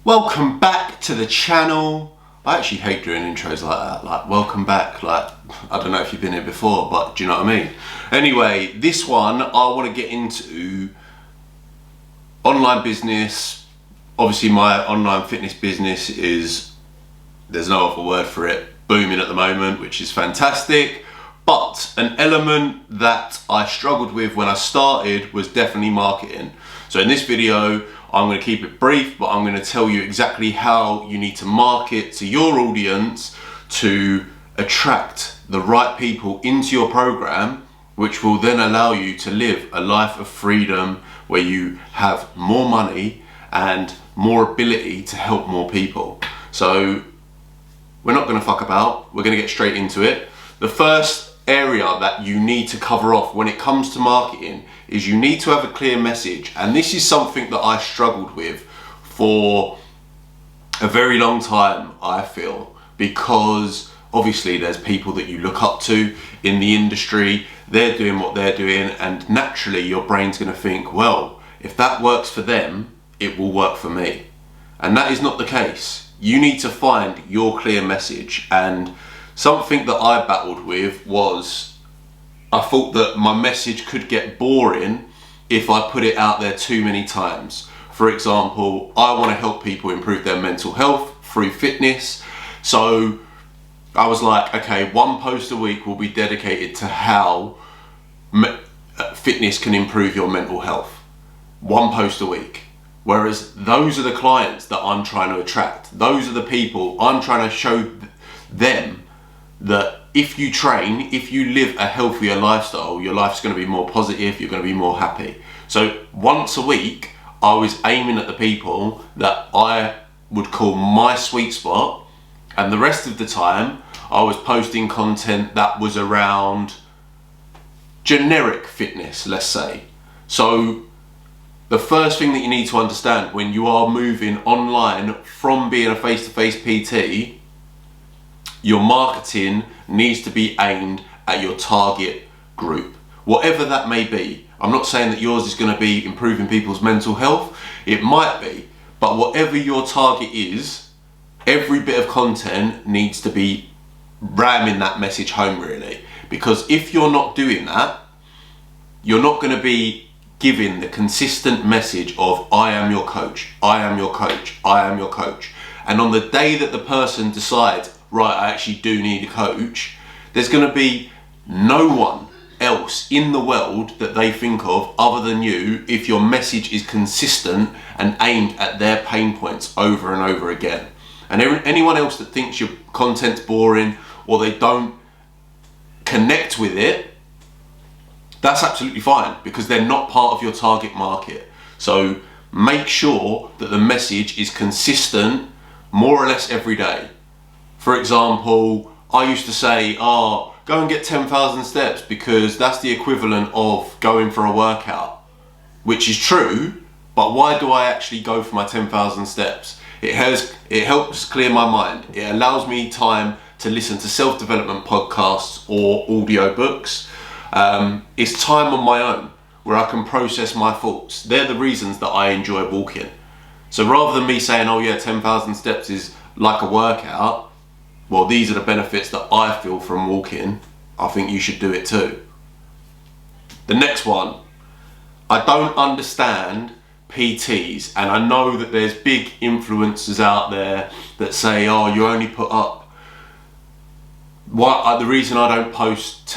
Welcome back to the channel. I actually hate doing intros like that, like welcome back, like I don't know if you've been here before, but do you know what I mean? Anyway, this one I want to get into online business. Obviously my online fitness business is, there's no other word for it, booming at the moment, which is fantastic. But an element that I struggled with when I started was definitely marketing. So in this video, I'm going to keep it brief, but I'm going to tell you exactly how you need to market to your audience to attract the right people into your program, which will then allow you to live a life of freedom where you have more money and more ability to help more people. So we're not going to fuck about, we're going to get straight into it. The first area that you need to cover off when it comes to marketing is you need to have a clear message, and this is something that I struggled with for a very long time, I feel, because obviously there's people that you look up to in the industry, they're doing what they're doing, and naturally your brain's going to think, well, if that works for them, it will work for me. And that is not the case. You need to find your clear message, and something that I battled with was I thought that my message could get boring if I put it out there too many times. For example, I want to help people improve their mental health through fitness. So I was like, okay, one post a week will be dedicated to how fitness can improve your mental health. One post a week. Whereas those are the clients that I'm trying to attract. Those are the people I'm trying to show them that if you train, if you live a healthier lifestyle, your life's going to be more positive, you're going to be more happy. So once a week, I was aiming at the people that I would call my sweet spot, and the rest of the time, I was posting content that was around generic fitness, let's say. So the first thing that you need to understand when you are moving online from being a face-to-face PT, your marketing needs to be aimed at your target group, whatever that may be. I'm not saying that yours is going to be improving people's mental health. It might be, but whatever your target is, every bit of content needs to be ramming that message home, really. Because if you're not doing that, you're not going to be giving the consistent message of I am your coach, I am your coach, I am your coach. And on the day that the person decides, right, I actually do need a coach, there's going to be no one else in the world that they think of other than you if your message is consistent and aimed at their pain points over and over again. And anyone else that thinks your content's boring or they don't connect with it, that's absolutely fine, because they're not part of your target market. So make sure that the message is consistent more or less every day. For example, I used to say, go and get 10,000 steps because that's the equivalent of going for a workout, which is true, but why do I actually go for my 10,000 steps? It helps clear my mind. It allows me time to listen to self-development podcasts or audio books. It's time on my own where I can process my thoughts. They're the reasons that I enjoy walking. So rather than me saying, oh yeah, 10,000 steps is like a workout, well, these are the benefits that I feel from walking. I think you should do it too. The next one, I don't understand PTs, and I know that there's big influencers out there that say, oh, you only put up, the reason I don't post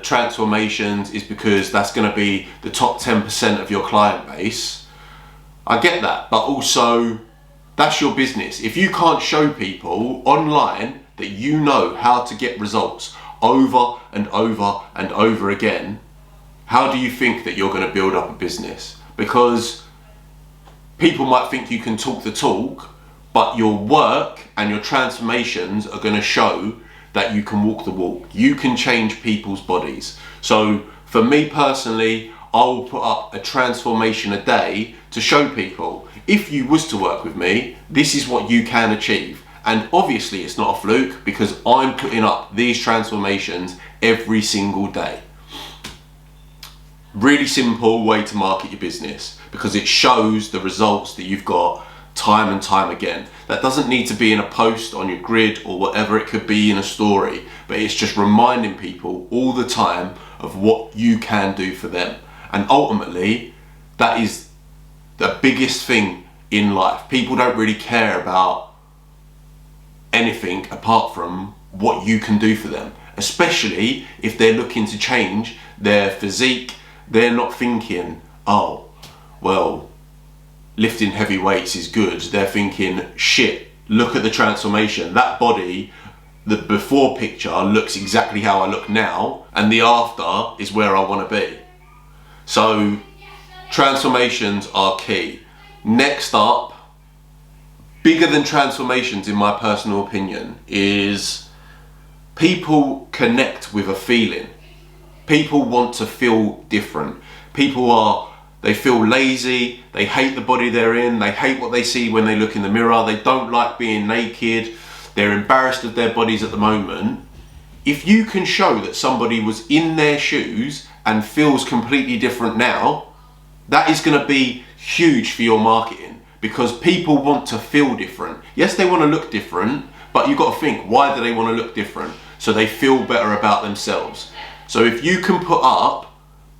transformations is because that's going to be the top 10% of your client base. I get that, but also that's your business. If you can't show people online that you know how to get results over and over and over again, how do you think that you're going to build up a business? Because people might think you can talk the talk, but your work and your transformations are going to show that you can walk the walk. You can change people's bodies. So for me personally, I will put up a transformation a day to show people, if you was to work with me, this is what you can achieve. And obviously it's not a fluke, because I'm putting up these transformations every single day. Really simple way to market your business, because it shows the results that you've got time and time again. That doesn't need to be in a post on your grid or whatever, it could be in a story, but it's just reminding people all the time of what you can do for them. And ultimately, that is the biggest thing in life. People don't really care about anything apart from what you can do for them, especially if they're looking to change their physique. They're not thinking, oh, well, lifting heavy weights is good. They're thinking, shit, look at the transformation. That body, the before picture looks exactly how I look now, and the after is where I want to be. So transformations are key. Next up, bigger than transformations in my personal opinion, is people connect with a feeling. People want to feel different. They feel lazy, they hate the body they're in, they hate what they see when they look in the mirror, they don't like being naked, they're embarrassed of their bodies at the moment. If you can show that somebody was in their shoes and feels completely different now, that is going to be huge for your marketing, because people want to feel different. Yes, they want to look different, but you've got to think, why do they want to look different? So they feel better about themselves. So if you can put up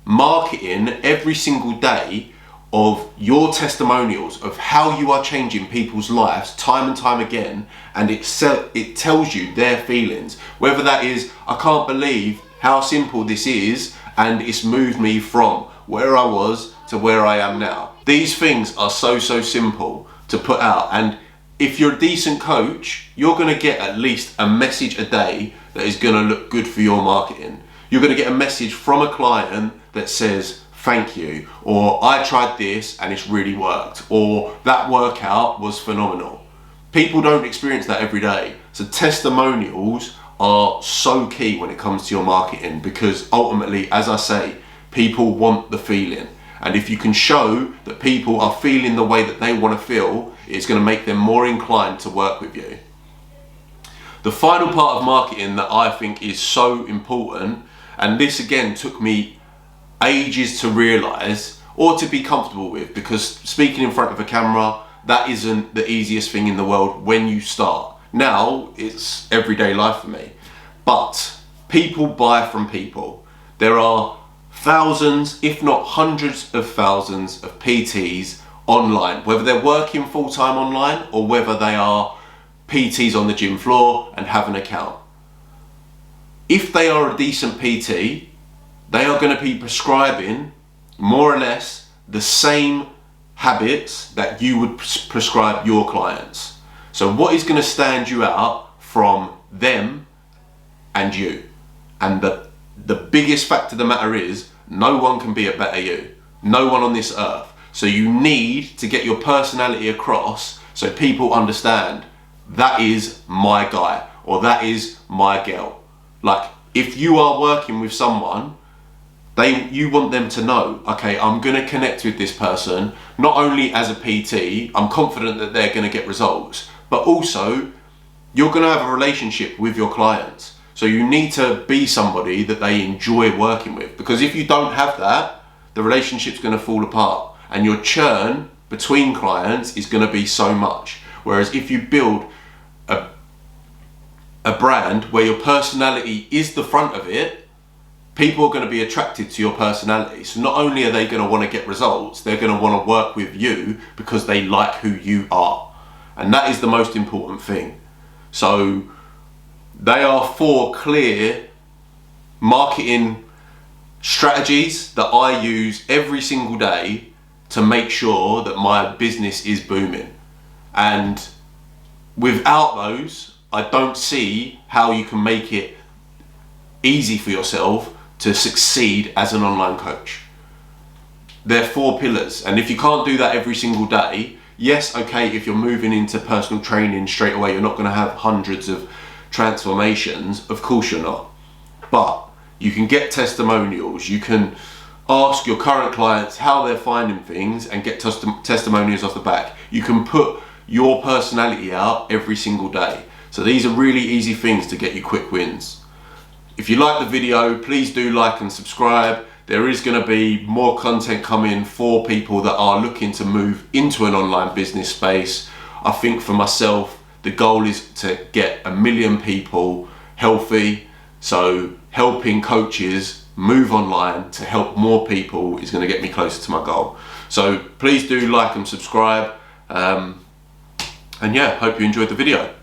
marketing every single day of your testimonials of how you are changing people's lives time and time again, and it tells you their feelings, whether that is, I can't believe how simple this is and it's moved me from where I was to where I am now. These things are so simple to put out, and if you're a decent coach, you're going to get at least a message a day that is going to look good for your marketing. You're going to get a message from a client that says, thank you, or I tried this and it's really worked, or that workout was phenomenal. People don't experience that every day. So testimonials are so key when it comes to your marketing, because ultimately, as I say, people want the feeling. And if you can show that people are feeling the way that they want to feel, it's going to make them more inclined to work with you. The final part of marketing that I think is so important, and this again took me ages to realize or to be comfortable with, because speaking in front of a camera, that isn't the easiest thing in the world when you start. Now it's everyday life for me, but people buy from people. There are thousands, if not hundreds of thousands of PTs online, whether they're working full-time online or whether they are PTs on the gym floor and have an account. If they are a decent PT, they are going to be prescribing more or less the same habits that you would prescribe your clients. So what is going to stand you out from them and you? And the biggest fact of the matter is, no one can be a better you. No one on this earth. So you need to get your personality across so people understand that is my guy or that is my girl. Like, if you are working with someone, you want them to know, okay, I'm going to connect with this person, not only as a PT, I'm confident that they're going to get results, but also you're going to have a relationship with your clients. So you need to be somebody that they enjoy working with, because if you don't have that, the relationship's going to fall apart and your churn between clients is going to be so much. Whereas if you build a brand where your personality is the front of it, people are going to be attracted to your personality. So not only are they going to want to get results, they're going to want to work with you because they like who you are. And that is the most important thing. So they are 4 clear marketing strategies that I use every single day to make sure that my business is booming. And without those, I don't see how you can make it easy for yourself to succeed as an online coach. They're 4 pillars, and if you can't do that every single day, yes, okay, if you're moving into personal training straight away, you're not going to have hundreds of transformations, of course you're not. But you can get testimonials, you can ask your current clients how they're finding things and get testimonials off the back. You can put your personality out every single day. So these are really easy things to get you quick wins. If you like the video, please do like and subscribe. There is going to be more content coming for people that are looking to move into an online business space. I think for myself, the goal is to get 1 million people healthy. So helping coaches move online to help more people is going to get me closer to my goal. So please do like and subscribe. And yeah, hope you enjoyed the video.